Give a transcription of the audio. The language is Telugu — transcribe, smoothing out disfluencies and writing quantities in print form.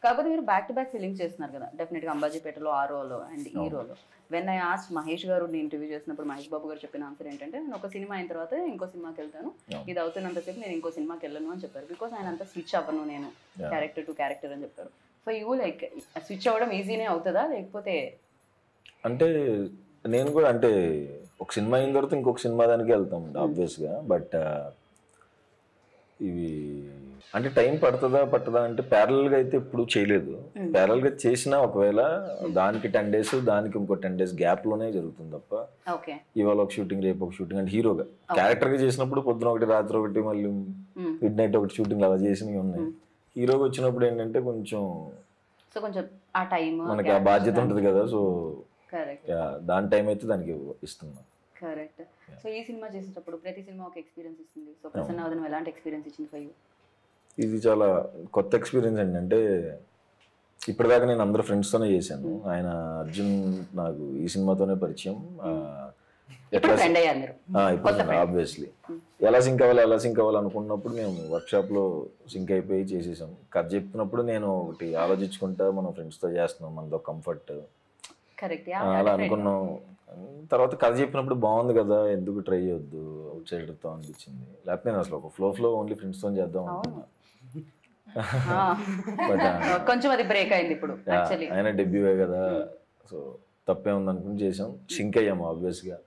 కాకపోతే మీరు బ్యాక్ టు బ్యాక్ ఫిలిమ్స్ చేస్తున్నారు కదా, డెఫినెట్గా అంబాజీపేటలో ఆ రోల్ అండ్ ఈ role. When I asked Mahesh garu interview చేసినప్పుడు మహేష్ బాబు గారు చెప్పిన ఆన్సర్ ఏంటంటే, నేను ఒక సినిమా అయిన తర్వాత ఇంకో సినిమాకి వెళ్తాను, ఇది అవుతున్నంతసేపు నేను ఇంకో సినిమాకి వెళ్ళను అని చెప్పారు. బికాస్ ఆయన అంతా స్విచ్ అవ్వను నేను క్యారెక్టర్ టు క్యారెక్టర్ అని చెప్పారు. ఫర్ యూ లైక్ స్విచ్ అవ్వడం ఈజీనే అవుతుందా లేకపోతే? అంటే నేను కూడా అంటే ఒక సినిమా అయిన తర్వాత ఇంకొక సినిమా దానికి వెళ్తాం ఆబ్వియస్గా. బట్ ఇవి అంటే టైం పడుతుందా పట్టదా అంటే ప్యారల్గా అయితే ఎప్పుడు చేయలేదు. ప్యారల్గా చేసినా ఒకవేళ దానికి 10 days దానికి ఇంకో 10 days గ్యాప్లోనే జరుగుతుంది తప్ప ఇవాళ ఒక షూటింగ్ రేపు ఒక షూటింగ్ అంటే హీరోగా క్యారెక్టర్గా చేసినప్పుడు పొద్దున ఒకటి రాత్రి ఒకటి మళ్ళీ మిడ్ నైట్ ఒకటి షూటింగ్ అలా చేసినవి ఉన్నాయి. హీరోగా వచ్చినప్పుడు ఏంటంటే కొంచెం మనకి ఆ బాధ్యత ఉంటుంది కదా, సో దాని టైం అయితే దానికి ఇస్తున్నాం. కరెక్ట్. సో ఈ సినిమా చేసేటప్పుడు ప్రతి సినిమా ఒక ఎక్స్పీరియన్స్ ఇస్తుంది. సో ప్రసన్న ఎలాంటి ఎక్స్పీరియన్స్ ఇచ్చింది ఫర్ యూ? ఇది చాలా కొత్త ఎక్స్పీరియన్స్ అండి. అంటే ఇప్పటిదాకా నేను అందరూ ఫ్రెండ్స్తోనే చేశాను. ఆయన అర్జున్ నాకు ఈ సినిమాతోనే పరిచయం. ఇప్పుడు ఆబ్వియస్లీ ఎలా సింక్ అవ్వాలి అనుకున్నప్పుడు మేము వర్క్షాప్లో సింక్ అయిపోయి చేసేసాం. కథ చెప్పినప్పుడు నేను ఒకటి ఆలోచించుకుంటా మనం ఫ్రెండ్స్తో చేస్తున్నాం, మనతో కంఫర్ట్ అలా అనుకున్నాం. తర్వాత కథ చెప్పినప్పుడు బాగుంది కదా, ఎందుకు ట్రై చేయొద్దు అవుట్ సైడర్తో అనిపించింది. లేకపోతే నేను అసలు ఒక ఫ్లో ఓన్లీ ఫ్రెండ్స్తో చేద్దాం అనుకున్నా. బట్ కొంచెం అది బ్రేక్ అయింది ఇప్పుడు. ఆయన డెబ్యూవే కదా, సో తప్పే ఉంది అనుకుని చేసాం. సింక్ అయ్యాము ఆబ్వియస్గా.